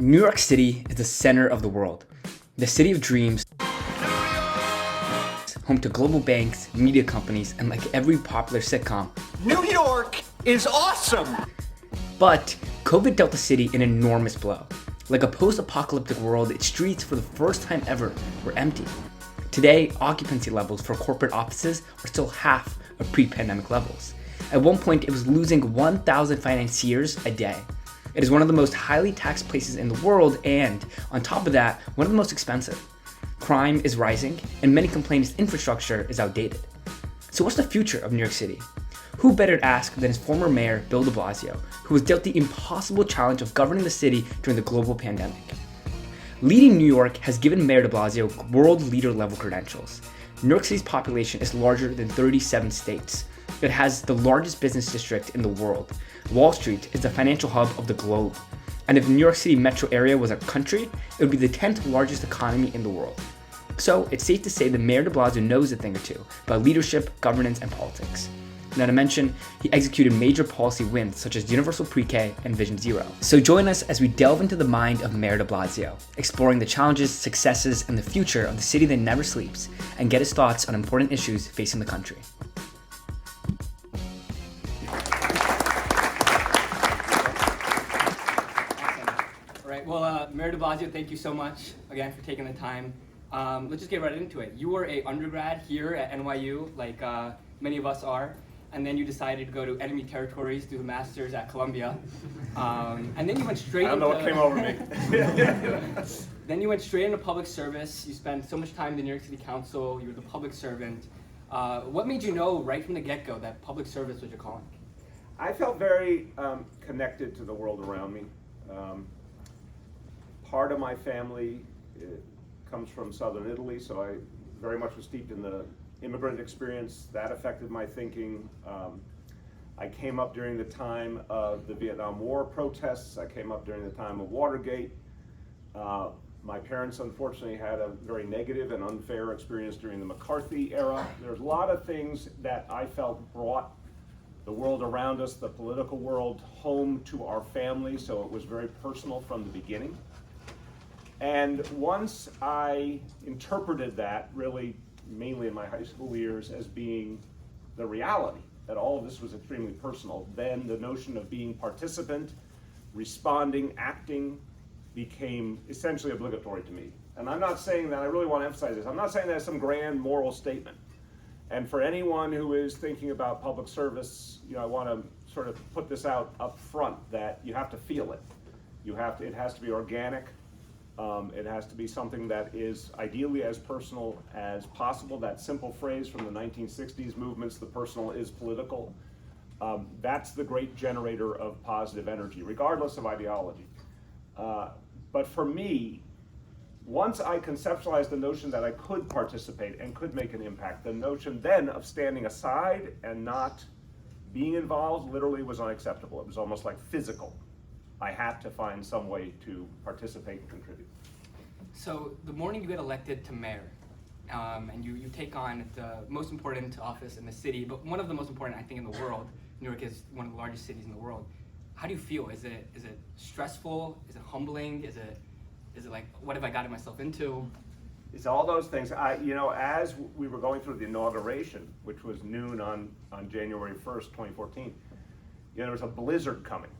New York City is the center of the world, the city of dreams, home to global banks, media companies, and like every popular sitcom, New York is awesome! But COVID dealt the city an enormous blow. Like a post-apocalyptic world, its streets for the first time ever were empty. Today, occupancy levels for corporate offices are still half of pre-pandemic levels. At one point, it was losing 1,000 financiers a day. It is one of the most highly taxed places in the world, and on top of that, one of the most expensive. Crime is rising, and many complain its infrastructure is outdated. So what's the future of New York City? Who better to ask than its former mayor, Bill de Blasio, who was dealt the impossible challenge of governing the city during the global pandemic. Leading New York has given Mayor de Blasio world leader level credentials. New York City's population is larger than 37 states. It has the largest business district in the world. Wall Street is the financial hub of the globe. And if the New York City metro area was a country, it would be the 10th largest economy in the world. So it's safe to say that Mayor de Blasio knows a thing or two about leadership, governance, and politics. Not to mention, he executed major policy wins such as Universal Pre-K and Vision Zero. So join us as we delve into the mind of Mayor de Blasio, exploring the challenges, successes, and the future of the city that never sleeps, and get his thoughts on important issues facing the country. All right, well, Mayor de Blasio, thank you so much again for taking the time. Let's just get right into it. You were an undergrad here at NYU, like many of us are. And then you decided to go to enemy territories, do the master's at Columbia, and then you went straight. I don't know what came over me. Then you went straight into public service. You spent so much time in the New York City Council. You were the public servant. What made you know right from the get-go that public service was your calling? I felt very connected to the world around me. Part of my family comes from southern Italy, so I very much was steeped in the immigrant experience. That affected my thinking. I came up during the time of the Vietnam War protests. I came up during the time of Watergate. My parents, unfortunately, had a very negative and unfair experience during the McCarthy era. There's a lot of things that I felt brought the world around us, the political world, home to our family, so it was very personal from the beginning. And once I interpreted that, really mainly in my high school years, as being the reality, that all of this was extremely personal, then the notion of being participant, responding, acting, became essentially obligatory to me. And I'm not saying that, I really want to emphasize this, I'm not saying that as some grand moral statement. And for anyone who is thinking about public service, I want to sort of put this out up front, that you have to feel it. It has to be organic. It has to be something that is ideally as personal as possible. That simple phrase from the 1960s movements, the personal is political. That's the great generator of positive energy, regardless of ideology. But for me, once I conceptualized the notion that I could participate and could make an impact, the notion then of standing aside and not being involved literally was unacceptable. It was almost like physical. I had to find some way to participate and contribute. So the morning you get elected to mayor, and you take on the most important office in the city, but one of the most important, I think, in the world. New York is one of the largest cities in the world. How do you feel? Is it stressful? Is it humbling? Is it like, what have I gotten myself into? It's all those things. As we were going through the inauguration, which was noon on January 1st, 2014, there was a blizzard coming.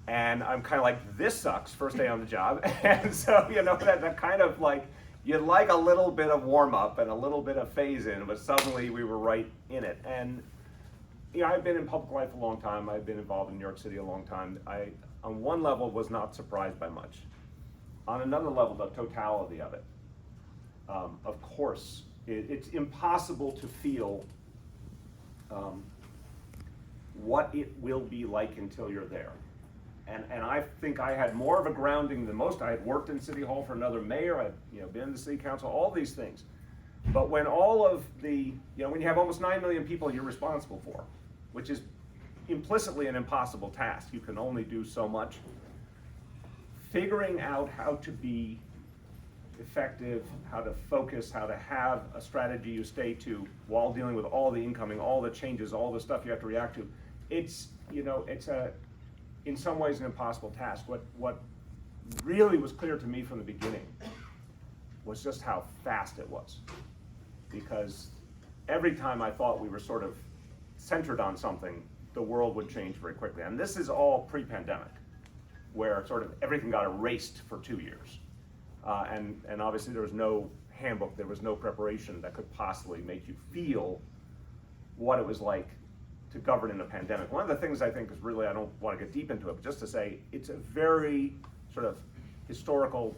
And I'm kind of like, this sucks, first day on the job. And so, that kind of like, you'd like a little bit of warm up and a little bit of phase in, but suddenly we were right in it. And, I've been in public life a long time. I've been involved in New York City a long time. I, on one level, was not surprised by much. On another level, the totality of it. Of course, it's impossible to feel what it will be like until you're there. And I think I had more of a grounding than most. I had worked in City Hall for another mayor. I'd been in the City Council, all these things. But when all of the, when you have almost 9 million people you're responsible for, which is implicitly an impossible task, you can only do so much. Figuring out how to be effective, how to focus, how to have a strategy you stay to while dealing with all the incoming, all the changes, all the stuff you have to react to, it's in some ways an impossible task. What really was clear to me from the beginning was just how fast it was. Because every time I thought we were sort of centered on something, the world would change very quickly. And this is all pre-pandemic, where sort of everything got erased for 2 years. And obviously there was no handbook, there was no preparation that could possibly make you feel what it was like to govern in a pandemic. One of the things I think is really, I don't want to get deep into it, but just to say, it's a very sort of historical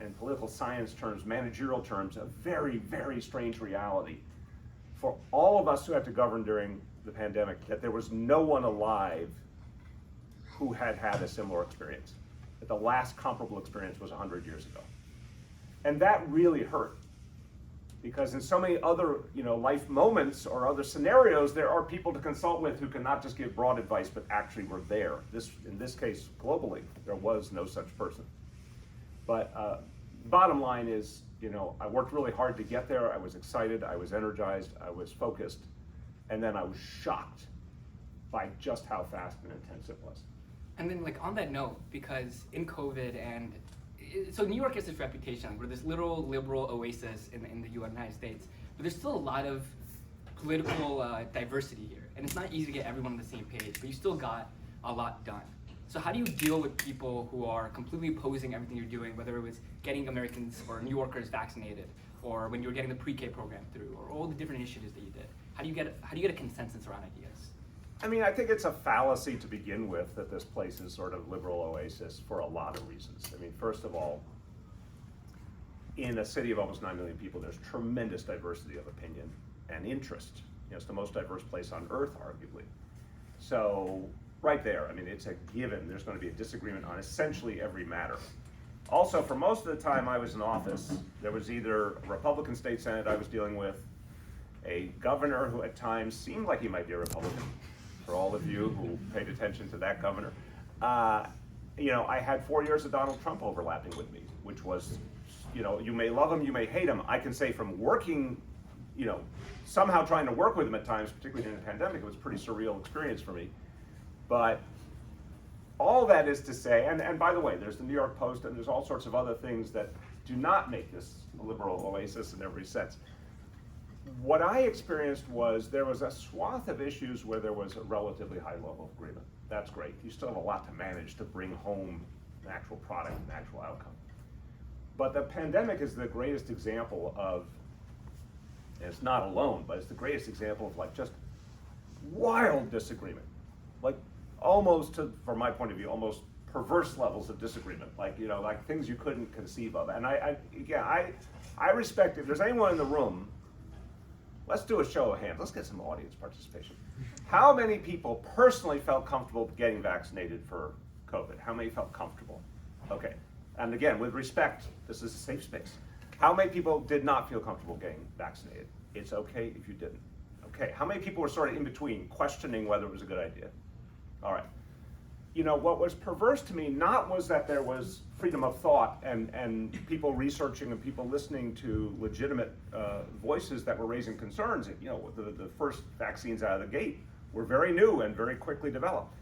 and political science terms, managerial terms, a very, very strange reality for all of us who had to govern during the pandemic, that there was no one alive who had had a similar experience. That the last comparable experience was 100 years ago. And that really hurt. Because in so many other life moments or other scenarios, there are people to consult with who can not just give broad advice, but actually were there. In this case, globally, there was no such person. But bottom line is, I worked really hard to get there. I was excited, I was energized, I was focused, and then I was shocked by just how fast and intense it was. And then on that note, because in COVID so New York has this reputation. We're this little liberal oasis in the United States, but there's still a lot of political diversity here. And it's not easy to get everyone on the same page, but you still got a lot done. So how do you deal with people who are completely opposing everything you're doing, whether it was getting Americans or New Yorkers vaccinated, or when you were getting the pre-K program through, or all the different initiatives that you did? How do you get a consensus around ideas? I mean, I think it's a fallacy to begin with that this place is sort of liberal oasis for a lot of reasons. I mean, first of all, in a city of almost 9 million people, there's tremendous diversity of opinion and interest. It's the most diverse place on earth, arguably. So right there, I mean, it's a given. There's going to be a disagreement on essentially every matter. Also, for most of the time I was in office, there was either a Republican state senate I was dealing with, a governor who at times seemed like he might be a Republican, for all of you who paid attention to that governor. I had 4 years of Donald Trump overlapping with me, which was, you may love him, you may hate him. I can say from working, somehow trying to work with him at times, particularly during the pandemic, it was a pretty surreal experience for me. But all that is to say, and by the way, there's the New York Post and there's all sorts of other things that do not make this a liberal oasis in every sense. What I experienced was there was a swath of issues where there was a relatively high level of agreement. That's great. You still have a lot to manage to bring home an actual product, an actual outcome. But the pandemic is the greatest example of, and it's not alone, but it's the greatest example of just wild disagreement. Almost from my point of view, almost perverse levels of disagreement. Like things you couldn't conceive of. And I respect, if there's anyone in the room, let's do a show of hands. Let's get some audience participation. How many people personally felt comfortable getting vaccinated for COVID? How many felt comfortable? Okay. And again, with respect, this is a safe space. How many people did not feel comfortable getting vaccinated? It's okay if you didn't. Okay. How many people were sort of in between, questioning whether it was a good idea? All right. What was perverse to me was that there was freedom of thought and people researching and people listening to legitimate voices that were raising concerns. The first vaccines out of the gate were very new and very quickly developed.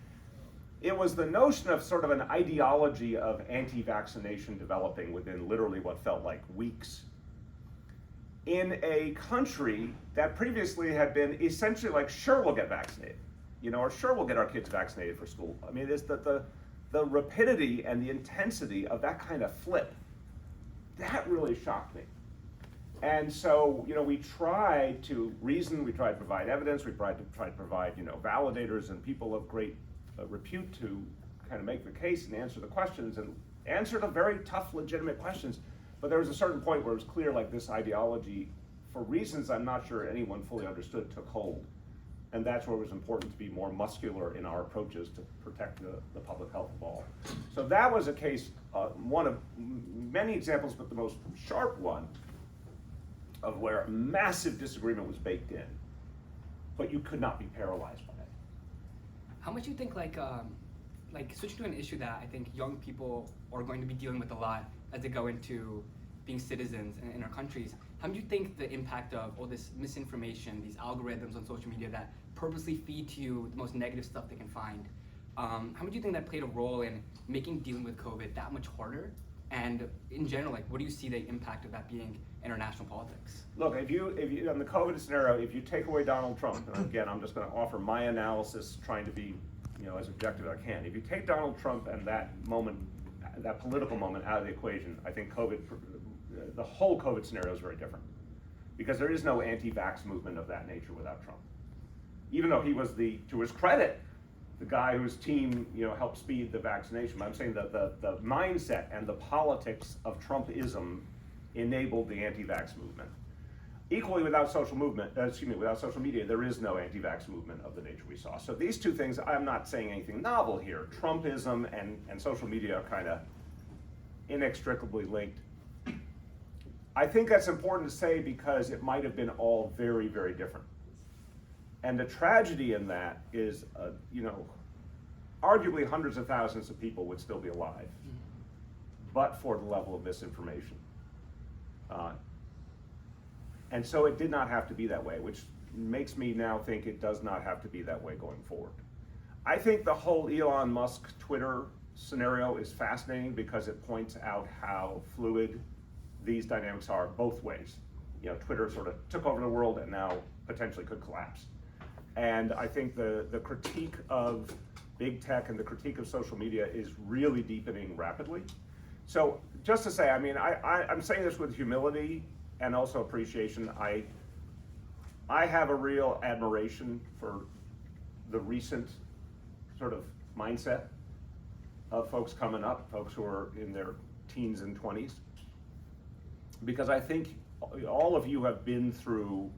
It was the notion of sort of an ideology of anti-vaccination developing within literally what felt like weeks in a country that previously had been essentially sure, we'll get vaccinated. Or sure, we'll get our kids vaccinated for school. I mean, it's the rapidity and the intensity of that kind of flip, that really shocked me. And so, we tried to reason, we tried to provide evidence, we tried to provide, validators and people of great repute to kind of make the case and answer the questions, and answer the very tough, legitimate questions. But there was a certain point where it was clear this ideology, for reasons I'm not sure anyone fully understood, took hold. And that's where it was important to be more muscular in our approaches to protect the public health of all. So that was a case, one of many examples, but the most sharp one, of where massive disagreement was baked in, but you could not be paralyzed by it. How much do you think, switching to an issue that I think young people are going to be dealing with a lot as they go into being citizens in our countries, how do you think the impact of all this misinformation, these algorithms on social media that purposely feed to you the most negative stuff they can find, How much do you think that played a role in making dealing with COVID that much harder? And in general, like, what do you see the impact of that being international politics? Look, if you on the COVID scenario, if you take away Donald Trump, and again, I'm just going to offer my analysis, trying to be, as objective as I can. If you take Donald Trump and that moment, that political moment out of the equation, I think the whole COVID scenario is very different, because there is no anti-vax movement of that nature without Trump. Even though he was to his credit, the guy whose team, helped speed the vaccination. But I'm saying that the mindset and the politics of Trumpism enabled the anti-vax movement. Equally, without social media, there is no anti-vax movement of the nature we saw. So these two things, I'm not saying anything novel here. Trumpism and social media are kind of inextricably linked. I think that's important to say because it might have been all very, very different. And the tragedy in that is, arguably hundreds of thousands of people would still be alive, but for the level of misinformation. And so it did not have to be that way, which makes me now think it does not have to be that way going forward. I think the whole Elon Musk Twitter scenario is fascinating because it points out how fluid these dynamics are both ways. Twitter sort of took over the world and now potentially could collapse. And I think the critique of big tech and the critique of social media is really deepening rapidly. So just to say, I'm saying this with humility and also appreciation. I have a real admiration for the recent sort of mindset of folks coming up, folks who are in their teens and 20s, because I think all of you have been through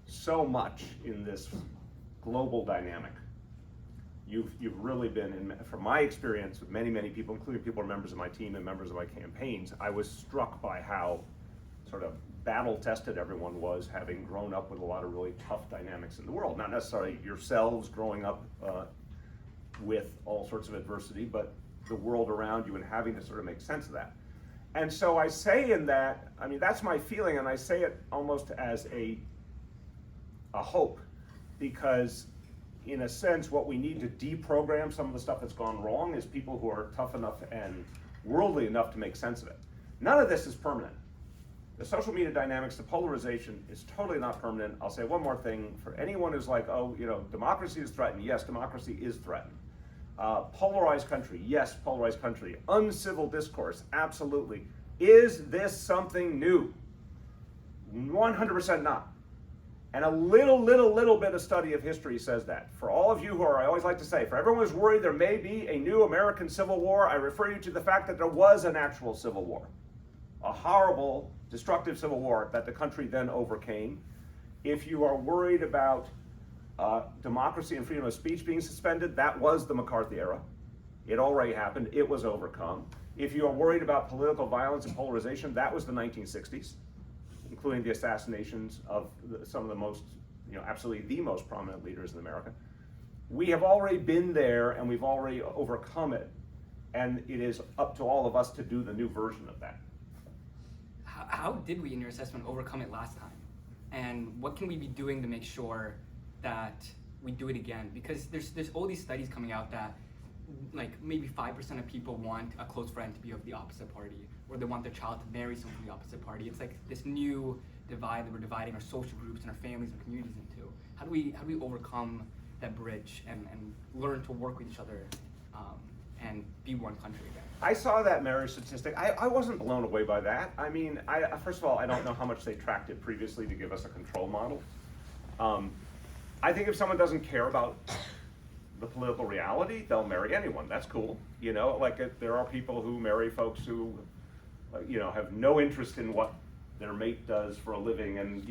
so much in this global dynamic. You've really been, from my experience with many, many people, including people who are members of my team and members of my campaigns, I was struck by how sort of battle-tested everyone was, having grown up with a lot of really tough dynamics in the world. Not necessarily yourselves growing up with all sorts of adversity, but the world around you and having to sort of make sense of that. And so I say in that, that's my feeling, and I say it almost as a hope, because in a sense, what we need to deprogram some of the stuff that's gone wrong is people who are tough enough and worldly enough to make sense of it. None of this is permanent. The social media dynamics, the polarization is totally not permanent. I'll say one more thing for anyone who's like, democracy is threatened. Yes, democracy is threatened. Polarized country, yes, polarized country. Uncivil discourse, absolutely. Is this something new? 100% not. And a little bit of study of history says that. For all of you who are, I always like to say, for everyone who's worried there may be a new American Civil War, I refer you to the fact that there was an actual Civil War. A horrible, destructive Civil War that the country then overcame. If you are worried about democracy and freedom of speech being suspended, that was the McCarthy era. It already happened, it was overcome. If you are worried about political violence and polarization, that was the 1960s. Including the assassinations of some of the most, absolutely the most prominent leaders in America. We have already been there and we've already overcome it. And it is up to all of us to do the new version of that. How did we, in your assessment, overcome it last time? And what can we be doing to make sure that we do it again? Because there's all these studies coming out that like maybe 5% of people want a close friend to be of the opposite party, or they want their child to marry someone from the opposite party. It's like this new divide that we're dividing our social groups and our families and communities into. How do we overcome that bridge and learn to work with each other and be one country again? I saw that marriage statistic. I wasn't blown away by that. First of all, I don't know how much they tracked it previously to give us a control model. I think if someone doesn't care about the political reality, they'll marry anyone. That's cool. There are people who marry folks who, have no interest in what their mate does for a living, and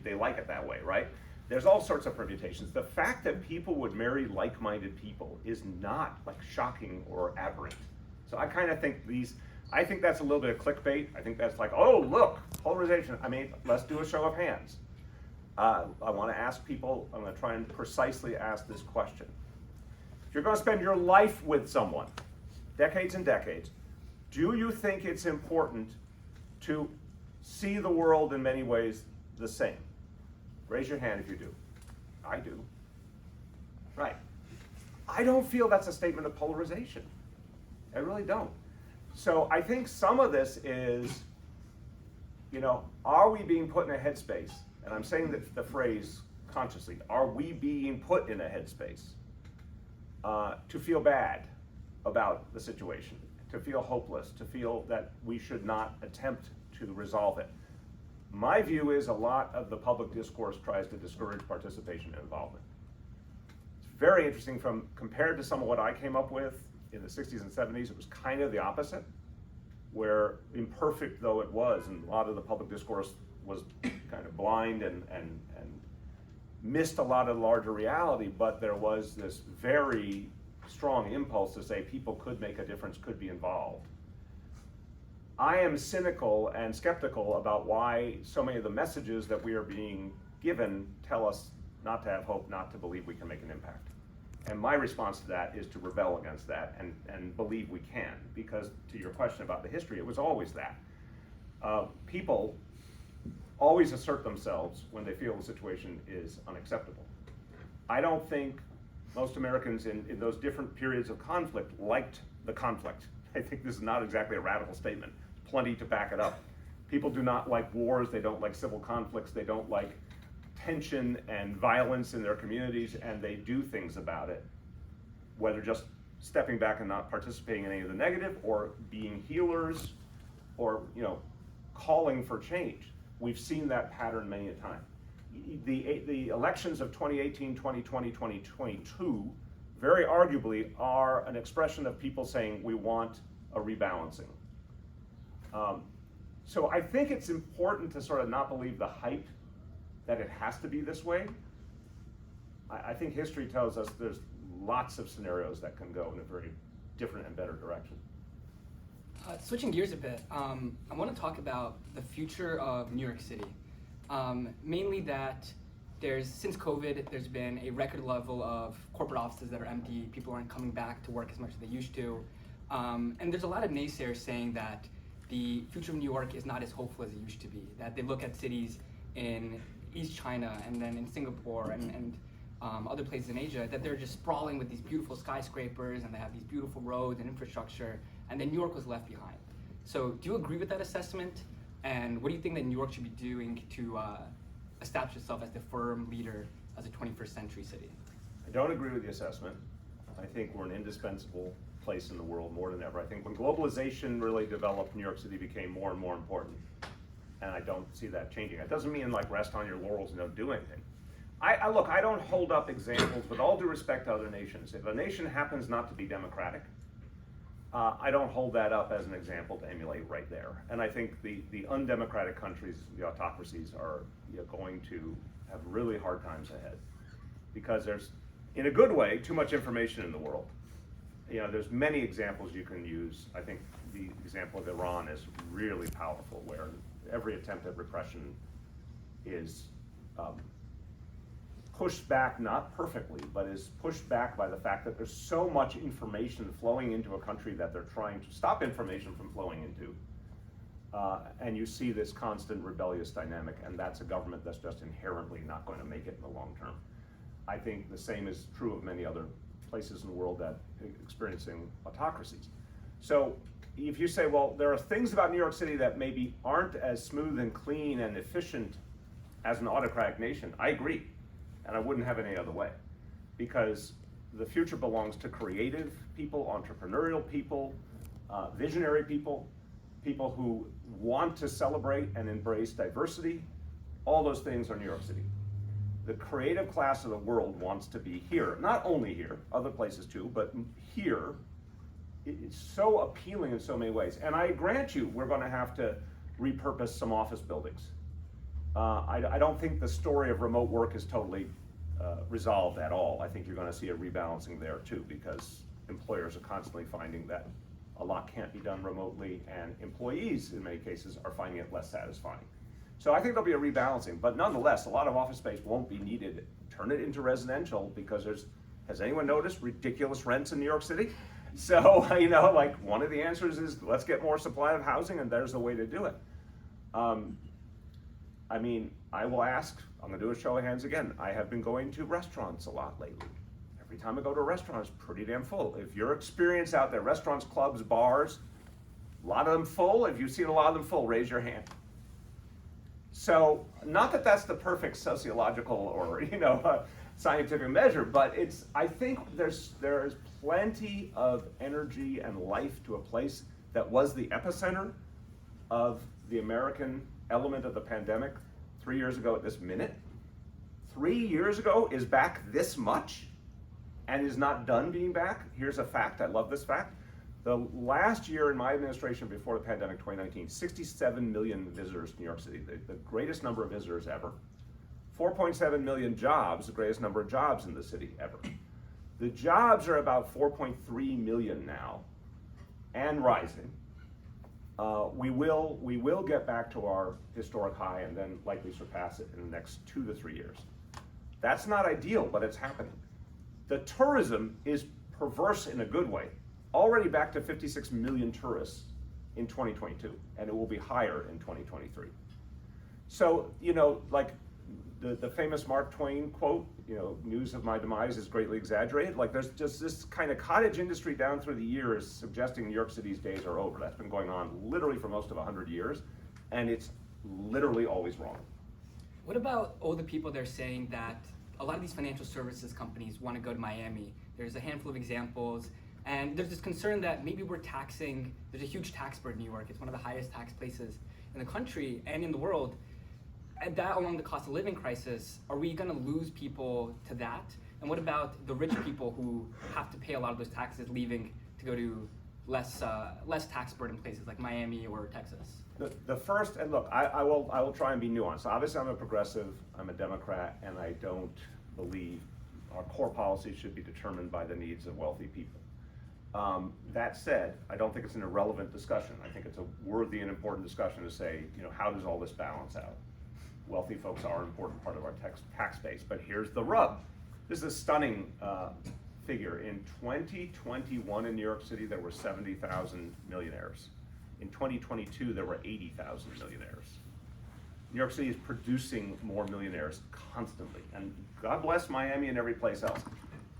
they like it that way, right? There's all sorts of permutations. The fact that people would marry like-minded people is not shocking or aberrant. So I kind of think I think that's a little bit of clickbait. I think that's like, oh look, polarization. Let's do a show of hands. I want to ask people. I'm going to try and precisely ask this question. If you're going to spend your life with someone, decades and decades, do you think it's important to see the world in many ways the same? Raise your hand if you do. I do. Right. I don't feel that's a statement of polarization. I really don't. So I think some of this is, are we being put in a headspace? And I'm saying that the phrase consciously, are we being put in a headspace to feel bad about the situation, to feel hopeless, to feel that we should not attempt to resolve it? My view is a lot of the public discourse tries to discourage participation and involvement. It's very interesting compared to some of what I came up with in the 60s and 70s, it was kind of the opposite, where imperfect though it was, and a lot of the public discourse was kind of blind and missed a lot of the larger reality, but there was this very strong impulse to say people could make a difference, could be involved. I am cynical and skeptical about why so many of the messages that we are being given tell us not to have hope, not to believe we can make an impact. And my response to that is to rebel against that and believe we can, because to your question about the history, it was always that. People always assert themselves when they feel the situation is unacceptable. I don't think most Americans in those different periods of conflict liked the conflict. I think this is not exactly a radical statement. Plenty to back it up. People do not like wars, they don't like civil conflicts, they don't like tension and violence in their communities, and they do things about it, whether just stepping back and not participating in any of the negative, or being healers, or calling for change. We've seen that pattern many a time. The elections of 2018, 2020, 2022 very arguably are an expression of people saying we want a rebalancing. So I think it's important to sort of not believe the hype that it has to be this way. I think history tells us there's lots of scenarios that can go in a very different and better direction. Switching gears a bit, I want to talk about the future of New York City. Mainly that since COVID, there's been a record level of corporate offices that are empty. People aren't coming back to work as much as they used to. And there's a lot of naysayers saying that the future of New York is not as hopeful as it used to be. That they look at cities in East China and then in Singapore and other places in Asia, that they're just sprawling with these beautiful skyscrapers and they have these beautiful roads and infrastructure, and then New York was left behind. So do you agree with that assessment? And what do you think that New York should be doing to establish itself as the firm leader as a 21st century city? I don't agree with the assessment. I think we're an indispensable place in the world more than ever. I think when globalization really developed, New York City became more and more important. And I don't see that changing. It doesn't mean like rest on your laurels and don't do anything. Look, I don't hold up examples, with all due respect to other nations. If a nation happens not to be democratic, I don't hold that up as an example to emulate right there. And I think the undemocratic countries, the autocracies, are going to have really hard times ahead, because there's, in a good way, too much information in the world. There's many examples you can use. I think the example of Iran is really powerful, where every attempt at repression is pushed back, not perfectly, but is pushed back by the fact that there's so much information flowing into a country that they're trying to stop information from flowing into. And you see this constant rebellious dynamic, and that's a government that's just inherently not going to make it in the long term. I think the same is true of many other places in the world that are experiencing autocracies. So if you say, well, there are things about New York City that maybe aren't as smooth and clean and efficient as an autocratic nation, I agree. And I wouldn't have it any other way, because the future belongs to creative people, entrepreneurial people, visionary people, people who want to celebrate and embrace diversity. All those things are New York City. The creative class of the world wants to be here, not only here, other places too, but here. It's so appealing in so many ways. And I grant you, we're going to have to repurpose some office buildings. I don't think the story of remote work is totally resolved at all. I think you're going to see a rebalancing there too, because employers are constantly finding that a lot can't be done remotely, and employees in many cases are finding it less satisfying. So I think there'll be a rebalancing, but nonetheless, a lot of office space won't be needed. Turn it into residential, because has anyone noticed ridiculous rents in New York City? So, like, one of the answers is let's get more supply of housing, and there's the way to do it. I will ask, I'm gonna do a show of hands again. I have been going to restaurants a lot lately. Every time I go to a restaurant, it's pretty damn full. If your experience out there, restaurants, clubs, bars, a lot of them full. If you've seen a lot of them full, raise your hand. So, not that that's the perfect sociological or scientific measure, but I think there is plenty of energy and life to a place that was the epicenter of the American element of the pandemic 3 years ago at this minute. 3 years ago is back this much and is not done being back. Here's a fact, I love this fact. The last year in my administration before the pandemic, 2019, 67 million visitors to New York City, the greatest number of visitors ever. 4.7 million jobs, the greatest number of jobs in the city ever. The jobs are about 4.3 million now and rising. We will get back to our historic high and then likely surpass it in the next 2 to 3 years. That's not ideal, but it's happening. The tourism is perverse in a good way. Already back to 56 million tourists in 2022, and it will be higher in 2023. So, like the famous Mark Twain quote, news of my demise is greatly exaggerated. Like there's just this kind of cottage industry down through the years suggesting New York City's days are over. That's been going on literally for most of 100 years, and it's literally always wrong. What about all the people that are saying that a lot of these financial services companies want to go to Miami? There's a handful of examples. And there's this concern that maybe there's a huge tax burden in New York. It's one of the highest tax places in the country and in the world. And that, along the cost of living crisis, are we going to lose people to that? And what about the rich people who have to pay a lot of those taxes, leaving to go to less tax burden places like Miami or Texas? The first, and look, I will try and be nuanced. Obviously, I'm a progressive, I'm a Democrat, and I don't believe our core policy should be determined by the needs of wealthy people. That said, I don't think it's an irrelevant discussion. I think it's a worthy and important discussion to say, how does all this balance out? Wealthy folks are an important part of our tax base, but here's the rub. This is a stunning figure. In 2021 in New York City, there were 70,000 millionaires. In 2022, there were 80,000 millionaires. New York City is producing more millionaires constantly, and God bless Miami and every place else.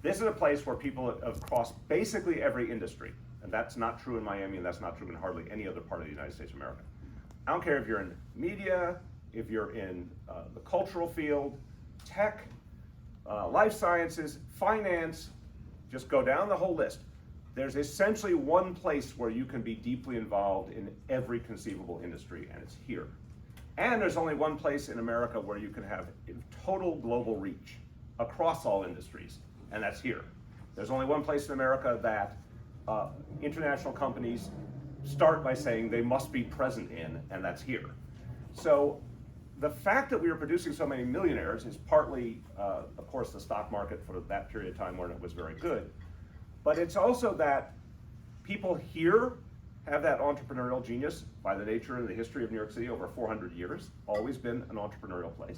This is a place where people have crossed basically every industry, and that's not true in Miami, and that's not true in hardly any other part of the United States of America. I don't care if you're in media, if you're in the cultural field, tech, life sciences, finance, just go down the whole list. There's essentially one place where you can be deeply involved in every conceivable industry, and it's here. And there's only one place in America where you can have total global reach across all industries, and that's here. There's only one place in America that international companies start by saying they must be present in, and that's here. So the fact that we are producing so many millionaires is partly, of course, the stock market for that period of time when it was very good, but it's also that people here have that entrepreneurial genius by the nature and the history of New York City over 400 years, always been an entrepreneurial place.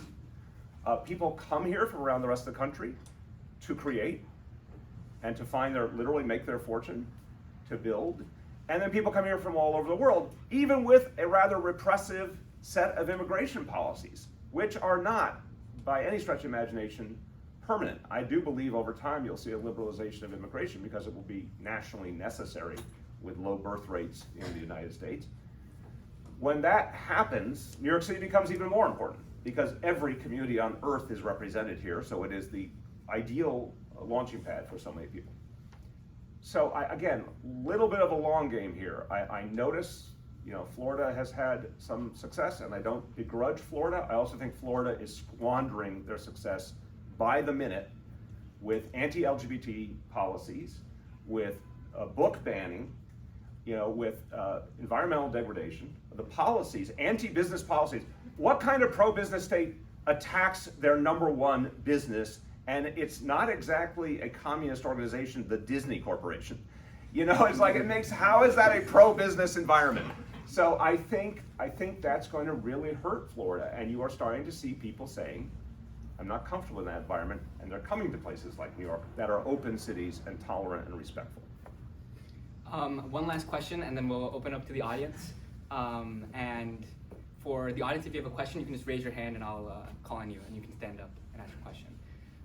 People come here from around the rest of the country to create and to literally make their fortune, to build. And then people come here from all over the world, even with a rather repressive set of immigration policies, which are not, by any stretch of imagination, permanent. I do believe over time you'll see a liberalization of immigration because it will be nationally necessary with low birth rates in the United States. When that happens, New York City becomes even more important because every community on earth is represented here, so it is the ideal launching pad for so many people. So again, little bit of a long game here. I notice, Florida has had some success, and I don't begrudge Florida. I also think Florida is squandering their success by the minute with anti-LGBT policies, with book banning, with environmental degradation, the policies, anti-business policies. What kind of pro-business state attacks their number one business? And it's not exactly a communist organization, the Disney Corporation. It's like how is that a pro-business environment? So I think that's going to really hurt Florida, and you are starting to see people saying, I'm not comfortable in that environment, and they're coming to places like New York that are open cities and tolerant and respectful. One last question, and then we'll open up to the audience. And for the audience, if you have a question, you can just raise your hand and I'll call on you, and you can stand up and ask your question.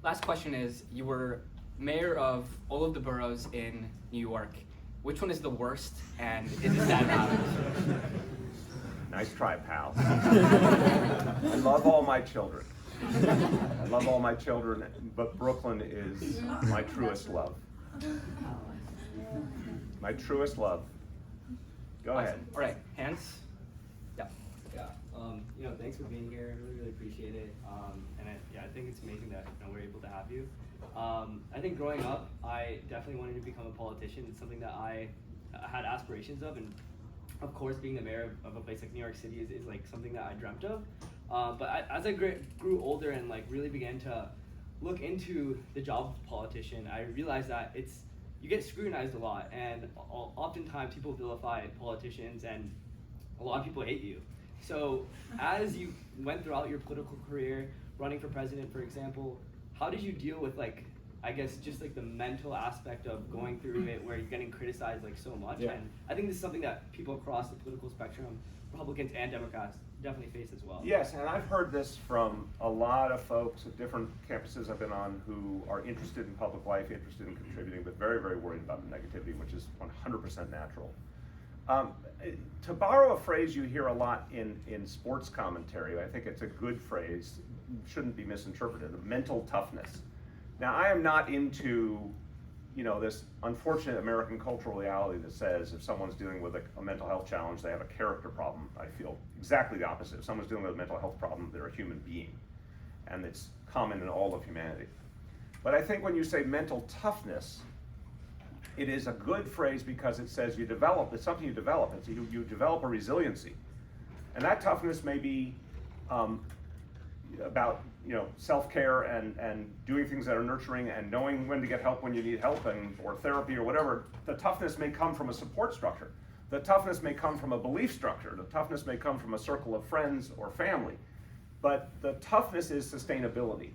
Last question is, you were mayor of all of the boroughs in New York, which one is the worst, and is it that bad? Nice try, pal. I love all my children. I love all my children, but Brooklyn is my truest love. My truest love. Go ahead. All right, hands. Yeah. Yeah, thanks for being here. I really appreciate it. I think it's amazing that we're able to have you. I think growing up, I definitely wanted to become a politician. It's something that I had aspirations of, and of course, being the mayor of a place like New York City is like something that I dreamt of. As I grew older and like really began to look into the job of a politician, I realized that you get scrutinized a lot, and oftentimes people vilify politicians, and a lot of people hate you. So as you went throughout your political career, running for president, for example, how did you deal with just the mental aspect of going through it where you're getting criticized like so much? Yeah. And I think this is something that people across the political spectrum, Republicans and Democrats, definitely face as well. Yes, and I've heard this from a lot of folks at different campuses I've been on who are interested in public life, interested in contributing, but very, very worried about the negativity, which is 100% natural. To borrow a phrase you hear a lot in sports commentary, I think it's a good phrase, shouldn't be misinterpreted, mental toughness. Now, I am not into this unfortunate American cultural reality that says if someone's dealing with a mental health challenge, they have a character problem. I feel exactly the opposite. If someone's dealing with a mental health problem, they're a human being. And it's common in all of humanity. But I think when you say mental toughness, it is a good phrase because it says it's something you develop. You develop a resiliency. And that toughness may be about self-care and doing things that are nurturing and knowing when to get help when you need help or therapy or whatever. The toughness may come from a support structure. The toughness may come from a belief structure. The toughness may come from a circle of friends or family. But the toughness is sustainability.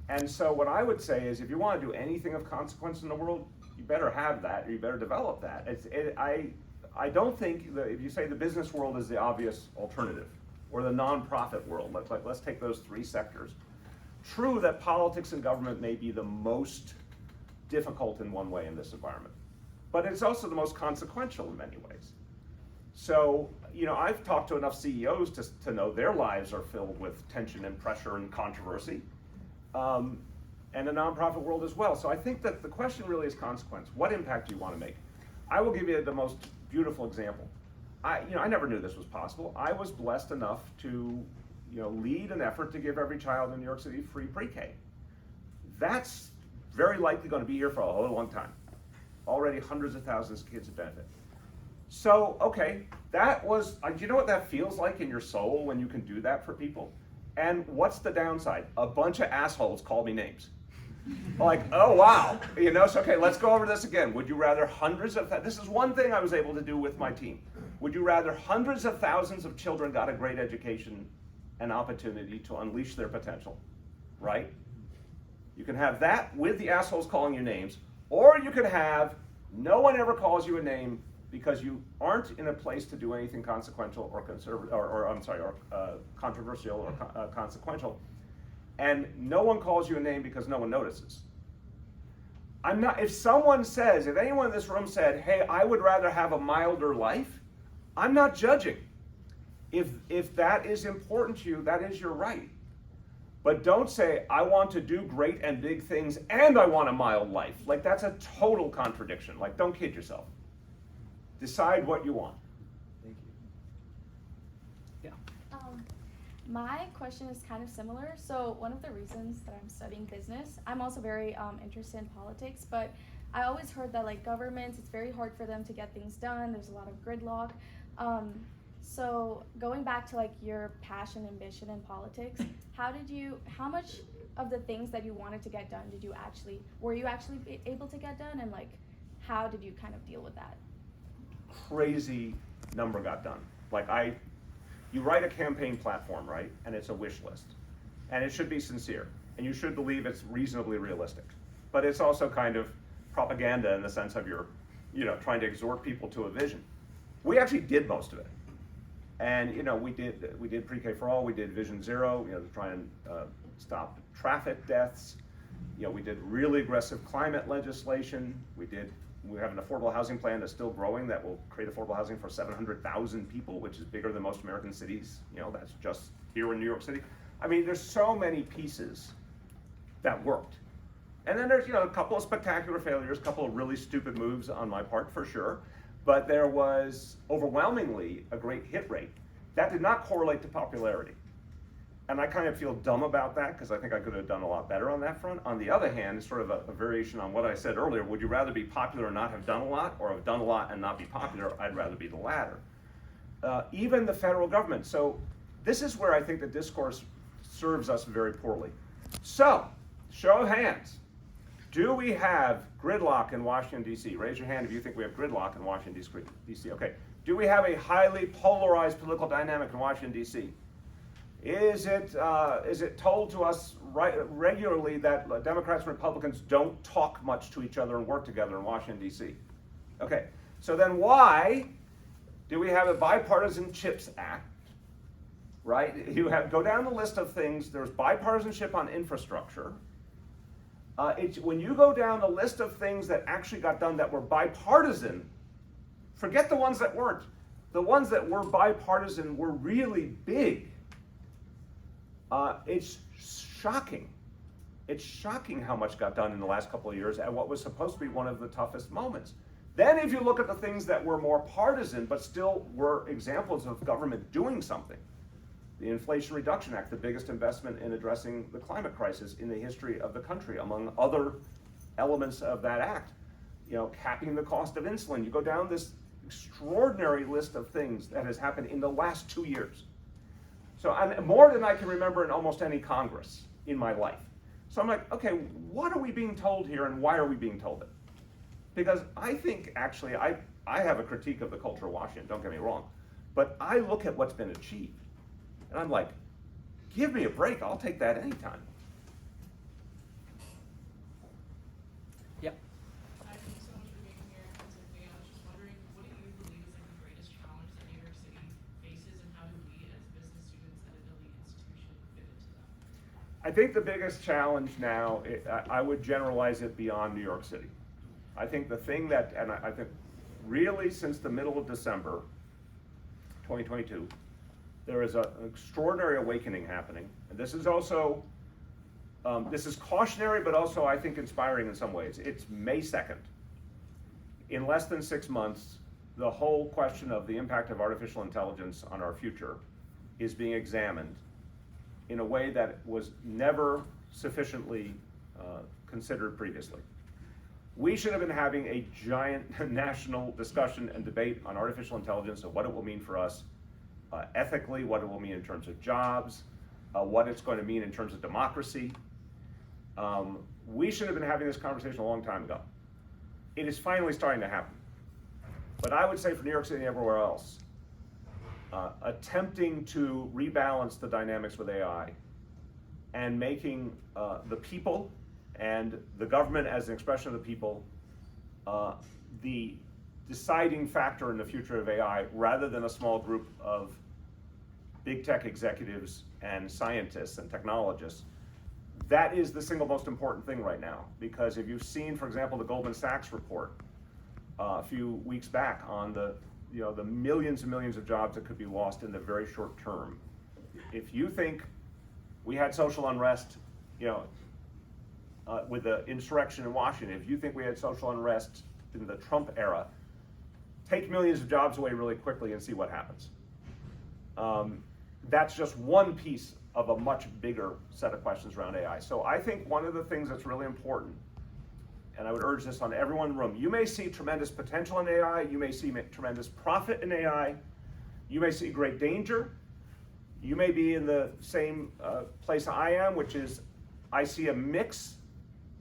And so what I would say is if you want to do anything of consequence in the world, you better have that, or you better develop that. I don't think that if you say the business world is the obvious alternative, or the nonprofit world, let's take those three sectors. True that politics and government may be the most difficult in one way in this environment, but it's also the most consequential in many ways. So, I've talked to enough CEOs to know their lives are filled with tension and pressure and controversy, and the nonprofit world as well. So I think that the question really is consequence. What impact do you want to make? I will give you the most beautiful example. I never knew this was possible. I was blessed enough to, lead an effort to give every child in New York City free pre-K. That's very likely going to be here for a whole long time. Already hundreds of thousands of kids have benefit. So, okay, that was, do you know what that feels like in your soul when you can do that for people? And what's the downside? A bunch of assholes call me names. Like, oh wow, so okay, let's go over this again. Would you rather this is one thing I was able to do with my team. Would you rather hundreds of thousands of children got a great education and opportunity to unleash their potential, right? You can have that with the assholes calling you names, or you could have no one ever calls you a name because you aren't in a place to do anything consequential or controversial or consequential. And no one calls you a name because no one notices. If anyone in this room said, hey, I would rather have a milder life, I'm not judging. If that is important to you, that is your right. But don't say, I want to do great and big things and I want a mild life. Like, that's a total contradiction. Like, don't kid yourself. Decide what you want. Thank you. Yeah. My question is kind of similar. So one of the reasons that I'm studying business, I'm also very interested in politics, but I always heard that governments, it's very hard for them to get things done. There's a lot of gridlock. So going back to your passion, ambition in politics, how much of the things that you wanted to get done were you actually able to get done, and how did you kind of deal with that? Crazy number got done. You write a campaign platform, right? And it's a wish list. And it should be sincere. And you should believe it's reasonably realistic. But it's also kind of propaganda in the sense of you're, trying to exhort people to a vision. We actually did most of it. And, we did pre-K for all, we did Vision Zero, to try and stop traffic deaths. we did really aggressive climate legislation. We have an affordable housing plan that's still growing that will create affordable housing for 700,000 people, which is bigger than most American cities. That's just here in New York City. I mean, there's so many pieces that worked. And then there's, a couple of spectacular failures, a couple of really stupid moves on my part for sure. But there was overwhelmingly a great hit rate. That did not correlate to popularity. And I kind of feel dumb about that because I think I could have done a lot better on that front. On the other hand, it's sort of a variation on what I said earlier. Would you rather be popular and not have done a lot, or have done a lot and not be popular? I'd rather be the latter. Even the federal government. So this is where I think the discourse serves us very poorly. So, show of hands. Do we have gridlock in Washington, D.C.? Raise your hand if you think we have gridlock in Washington, D.C. Okay. Do we have a highly polarized political dynamic in Washington, D.C.? Is it told to us regularly that Democrats and Republicans don't talk much to each other and work together in Washington, D.C.? Okay. So then why do we have a bipartisan CHIPS Act, right? Go down the list of things. There's bipartisanship on infrastructure. When you go down the list of things that actually got done that were bipartisan, forget the ones that weren't. The ones that were bipartisan were really big. It's shocking. It's shocking how much got done in the last couple of years at what was supposed to be one of the toughest moments. Then if you look at the things that were more partisan but still were examples of government doing something, the Inflation Reduction Act, the biggest investment in addressing the climate crisis in the history of the country, among other elements of that act. Capping the cost of insulin. You go down this extraordinary list of things that has happened in the last 2 years. So more than I can remember in almost any Congress in my life. So I'm like, okay, what are we being told here and why are we being told it? Because I think actually, I have a critique of the culture of Washington, don't get me wrong, but I look at what's been achieved. And I'm like, give me a break, I'll take that anytime. Yep. Hi, thanks so much for being here. I was just wondering, what do you believe is the greatest challenge that New York City faces, and how do we as business students at an elite institution fit into that? I think the biggest challenge now, I would generalize it beyond New York City. I think the thing that, and I think really since the middle of December 2022, there is an extraordinary awakening happening. And this is also, this is cautionary, but also I think inspiring in some ways. It's May 2nd. In less than 6 months, the whole question of the impact of artificial intelligence on our future is being examined in a way that was never sufficiently considered previously. We should have been having a giant national discussion and debate on artificial intelligence and what it will mean for us ethically, what it will mean in terms of jobs, what it's going to mean in terms of democracy. We should have been having this conversation a long time ago. It is finally starting to happen. But I would say for New York City and everywhere else, attempting to rebalance the dynamics with AI and making the people and the government as an expression of the people the deciding factor in the future of AI rather than a small group of big tech executives and scientists and technologists. That is the single most important thing right now, because if you've seen, for example, the Goldman Sachs report a few weeks back on the millions and millions of jobs that could be lost in the very short term. If you think we had social unrest, with the insurrection in Washington, if you think we had social unrest in the Trump era, take millions of jobs away really quickly and see what happens. That's just one piece of a much bigger set of questions around AI. So I think one of the things that's really important, and I would urge this on everyone in the room, you may see tremendous potential in AI, you may see tremendous profit in AI, you may see great danger, you may be in the same place I am, which is I see a mix.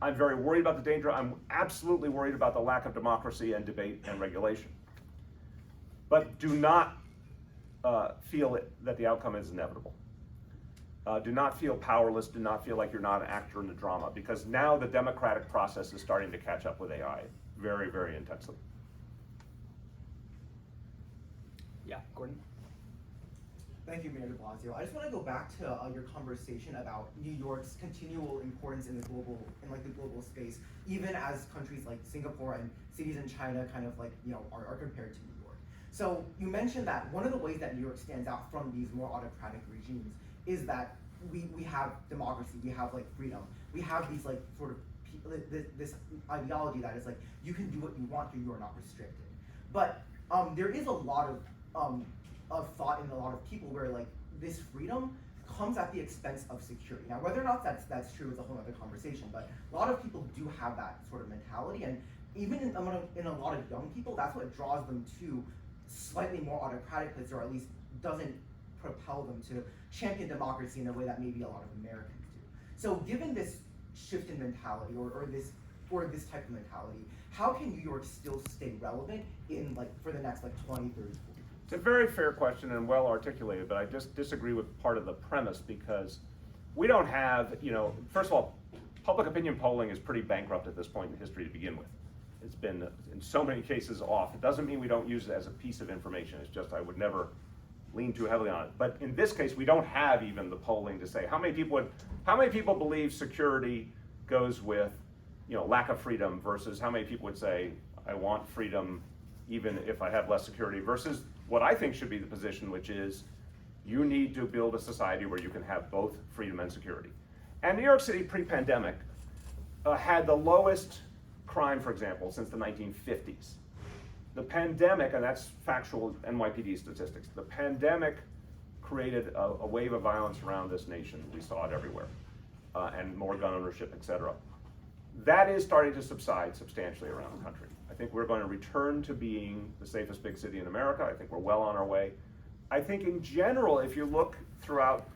I'm very worried about the danger. I'm absolutely worried about the lack of democracy and debate and regulation. But do not feel that the outcome is inevitable. Do not feel powerless. Do not feel like you're not an actor in the drama, because now the democratic process is starting to catch up with AI very, very intensely. Yeah, Gordon? Thank you, Mayor de Blasio. I just want to go back to your conversation about New York's continual importance in the global space, even as countries like Singapore and cities in China kind of are compared to New York. So you mentioned that one of the ways that New York stands out from these more autocratic regimes is that we have democracy, we have freedom, we have these this ideology that is you can do what you want here, you are not restricted. But there is a lot of thought in a lot of people where this freedom comes at the expense of security. Now, whether or not that's true is a whole other conversation, but a lot of people do have that sort of mentality, and even in a lot of young people, that's what draws them to slightly more autocratic places, or at least doesn't propel them to champion democracy in a way that maybe a lot of Americans do. So given this shift in mentality, or this type of mentality, how can New York still stay relevant in for the next 20, 30, 40 years? It's a very fair question and well articulated, but I just disagree with part of the premise, because we don't have, first of all, public opinion polling is pretty bankrupt at this point in history to begin with. It's been, in so many cases, off. It doesn't mean we don't use it as a piece of information. It's just I would never lean too heavily on it. But in this case, we don't have even the polling to say how many people believe security goes with, lack of freedom, versus how many people would say I want freedom even if I have less security, versus what I think should be the position, which is you need to build a society where you can have both freedom and security. And New York City pre-pandemic had the lowest crime, for example, since the 1950s. The pandemic, and that's factual NYPD statistics, the pandemic created a wave of violence around this nation. We saw it everywhere, and more gun ownership, et cetera. That is starting to subside substantially around the country. I think we're going to return to being the safest big city in America. I think we're well on our way. I think in general, if you look throughout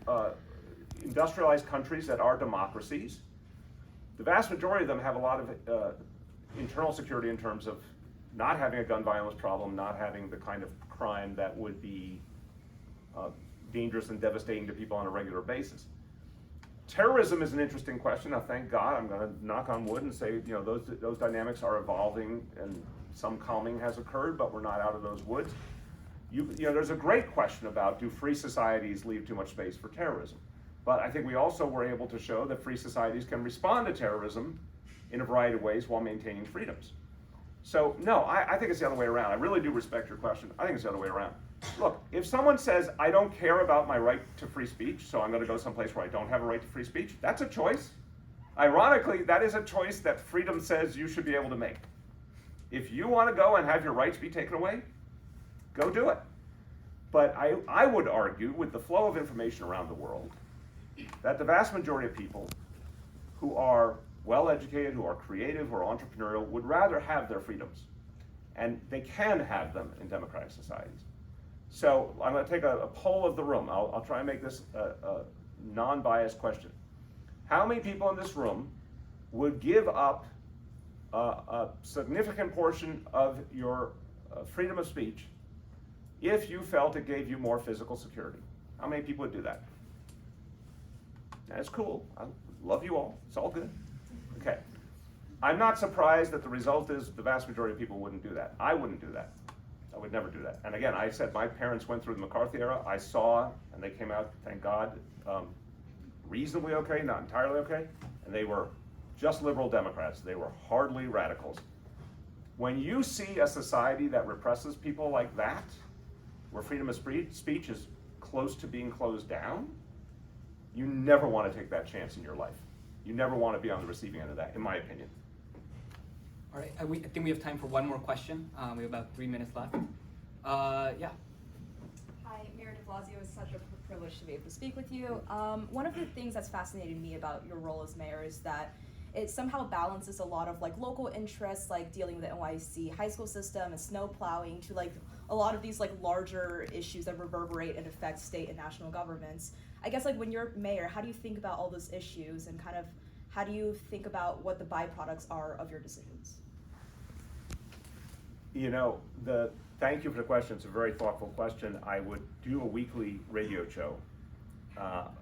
industrialized countries that are democracies, the vast majority of them have a lot of internal security in terms of not having a gun violence problem, not having the kind of crime that would be dangerous and devastating to people on a regular basis. Terrorism is an interesting question. Now, thank God, I'm going to knock on wood and say, those dynamics are evolving and some calming has occurred, but we're not out of those woods. There's a great question about, do free societies leave too much space for terrorism? But I think we also were able to show that free societies can respond to terrorism in a variety of ways while maintaining freedoms. So no, I think it's the other way around. I really do respect your question. I think it's the other way around. Look, if someone says, I don't care about my right to free speech, so I'm going to go someplace where I don't have a right to free speech, that's a choice. Ironically, that is a choice that freedom says you should be able to make. If you want to go and have your rights be taken away, go do it. But I would argue, with the flow of information around the world, that the vast majority of people who are well-educated, who are creative, who are entrepreneurial, would rather have their freedoms. And they can have them in democratic societies. So I'm going to take a poll of the room. I'll try and make this a non-biased question. How many people in this room would give up a significant portion of your freedom of speech if you felt it gave you more physical security? How many people would do that? That's cool. I love you all. It's all good. Okay. I'm not surprised that the result is the vast majority of people wouldn't do that. I wouldn't do that. I would never do that. And again, I said my parents went through the McCarthy era. I saw, and they came out, thank God, reasonably okay, not entirely okay. And they were just liberal Democrats. They were hardly radicals. When you see a society that represses people like that, where freedom of speech is close to being closed down, you never want to take that chance in your life. You never want to be on the receiving end of that, in my opinion. All right, I think we have time for one more question. We have about 3 minutes left. Yeah. Hi, Mayor de Blasio. It's such a privilege to be able to speak with you. One of the things that's fascinated me about your role as mayor is that it somehow balances a lot of local interests, like dealing with the NYC high school system and snow plowing, to a lot of these larger issues that reverberate and affect state and national governments. I guess when you're mayor, how do you think about all those issues, and kind of how do you think about what the byproducts are of your decisions? Thank you for the question. It's a very thoughtful question. I would do a weekly radio show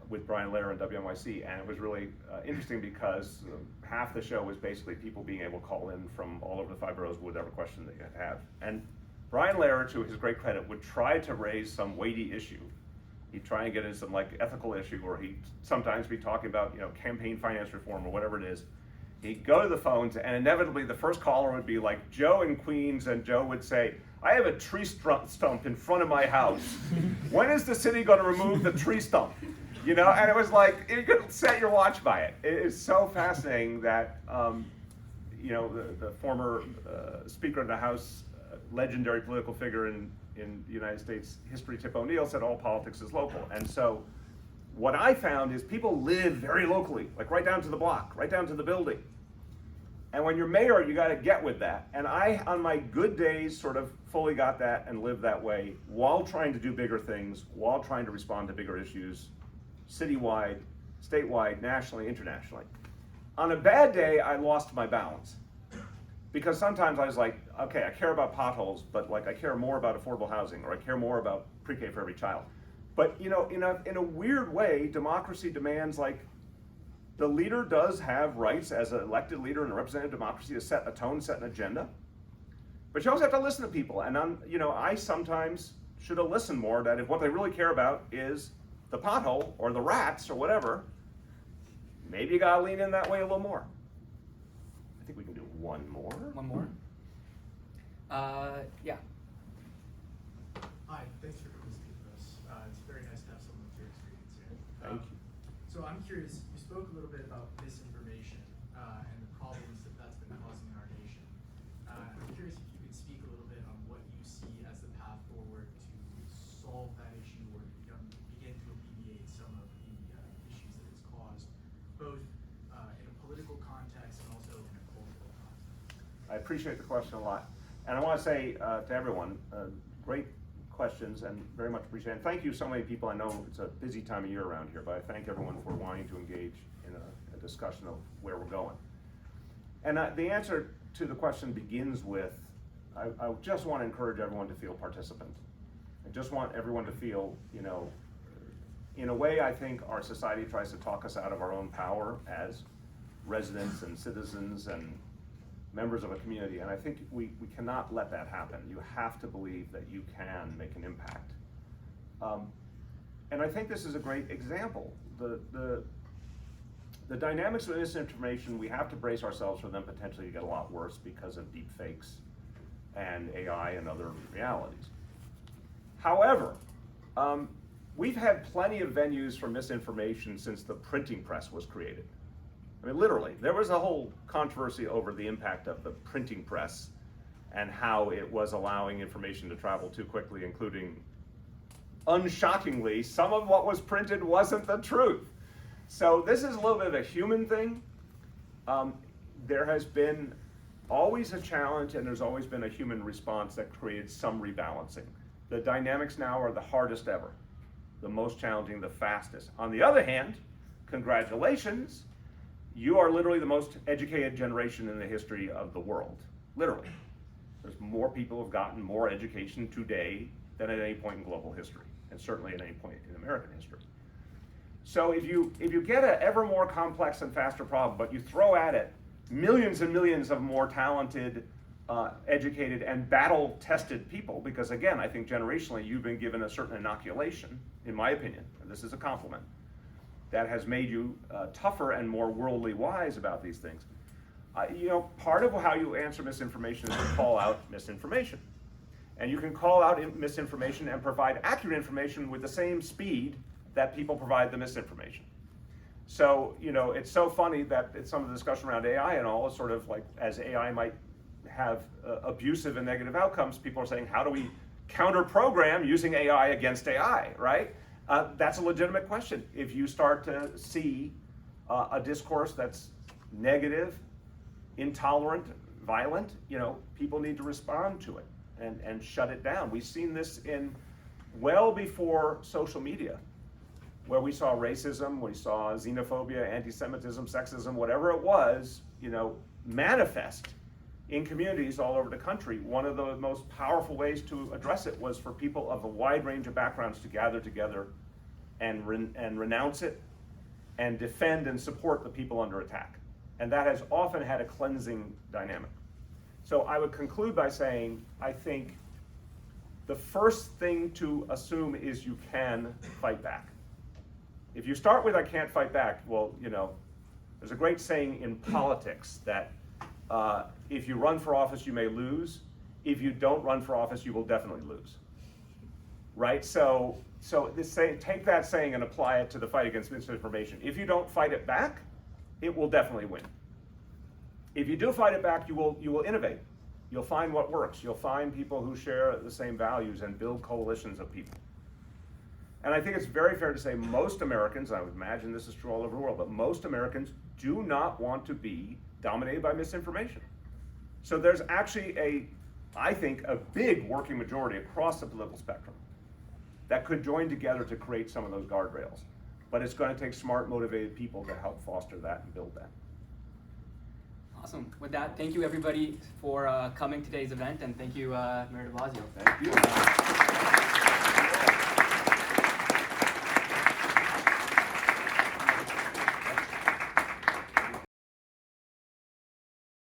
with Brian Lehrer and WNYC, and it was really interesting because half the show was basically people being able to call in from all over the 5 boroughs with whatever question that you have. And Brian Lehrer, to his great credit, would try to raise some weighty issue He'd try and get into some like ethical issue, or he'd sometimes be talking about, you know, campaign finance reform or whatever it is. He'd go to the phones, and inevitably the first caller would be like Joe in Queens, and Joe would say, I have a tree stump in front of my house. When is the city going to remove the tree stump? You know, and it was like, you could set your watch by it. It is so fascinating that, you know, the former Speaker of the House, legendary political figure in the United States history, Tip O'Neill, said all politics is local. And so what I found is people live very locally, like right down to the block, right down to the building. And when you're mayor, you got to get with that. And I, on my good days, sort of fully got that and lived that way while trying to do bigger things, while trying to respond to bigger issues, citywide, statewide, nationally, internationally. On a bad day, I lost my balance. Because sometimes I was like, okay, I care about potholes, but like I care more about affordable housing, or I care more about pre-K for every child. But you know, in a weird way, democracy demands like, the leader does have rights as an elected leader in a representative democracy to set a tone, set an agenda. But you also have to listen to people. And you know, I sometimes should have listened more, that if what they really care about is the pothole or the rats or whatever, maybe you gotta lean in that way a little more. I think we can do one more. One more? Yeah. Hi, thanks for coming to speak with us. It's very nice to have someone with your experience here. Thank you. So I'm curious, you spoke a little bit about misinformation and the problems that that's been causing in our nation. I'm curious if you could speak a little bit on what you see as the path forward to solve that issue, or begin to alleviate some of the issues that it's caused, both in a political context and also in a cultural context. I appreciate the question a lot. And I want to say to everyone, great questions and very much appreciate it. And thank you so many people. I know it's a busy time of year around here, but I thank everyone for wanting to engage in a discussion of where we're going. And the answer to the question begins with, I just want to encourage everyone to feel participant. I just want everyone to feel, you know, in a way I think our society tries to talk us out of our own power as residents and citizens and members of a community, and I think we cannot let that happen. You have to believe that you can make an impact. And I think this is a great example. The dynamics of misinformation, we have to brace ourselves for them potentially to get a lot worse because of deep fakes and AI and other realities. However, we've had plenty of venues for misinformation since the printing press was created. I mean, literally, there was a whole controversy over the impact of the printing press and how it was allowing information to travel too quickly, including, unshockingly, some of what was printed wasn't the truth. So this is a little bit of a human thing. There has been always a challenge, and there's always been a human response that created some rebalancing. The dynamics now are the hardest ever, the most challenging, the fastest. On the other hand, congratulations, you are literally the most educated generation in the history of the world, literally. There's more people who have gotten more education today than at any point in global history, and certainly at any point in American history. So if you get an ever more complex and faster problem, but you throw at it millions and millions of more talented, educated, and battle-tested people, because again, I think generationally you've been given a certain inoculation, in my opinion, and this is a compliment, that has made you tougher and more worldly wise about these things. You know, part of how you answer misinformation is to call out misinformation. And you can call out misinformation and provide accurate information with the same speed that people provide the misinformation. So, you know, it's so funny that some of the discussion around AI and all is sort of like, as AI might have abusive and negative outcomes, people are saying, how do we counter-program using AI against AI, right? That's a legitimate question. If you start to see a discourse that's negative, intolerant, violent, you know, people need to respond to it and shut it down. We've seen this in well before social media, where we saw racism, we saw xenophobia, anti-Semitism, sexism, whatever it was, you know, manifest in communities all over the country. One of the most powerful ways to address it was for people of a wide range of backgrounds to gather together and renounce it and defend and support the people under attack. And that has often had a cleansing dynamic. So I would conclude by saying, I think the first thing to assume is you can fight back. If you start with I can't fight back, well, you know, there's a great saying in politics that if you run for office, you may lose. If you don't run for office, you will definitely lose. Right? So take that saying and apply it to the fight against misinformation. If you don't fight it back, it will definitely win. If you do fight it back, you will innovate. You'll find what works. You'll find people who share the same values and build coalitions of people. And I think it's very fair to say most Americans, I would imagine this is true all over the world, but most Americans do not want to be dominated by misinformation. So there's actually I think, a big working majority across the political spectrum that could join together to create some of those guardrails. But it's going to take smart, motivated people to help foster that and build that. Awesome. With that, thank you everybody for coming to today's event, and thank you, Mayor de Blasio. Thank you.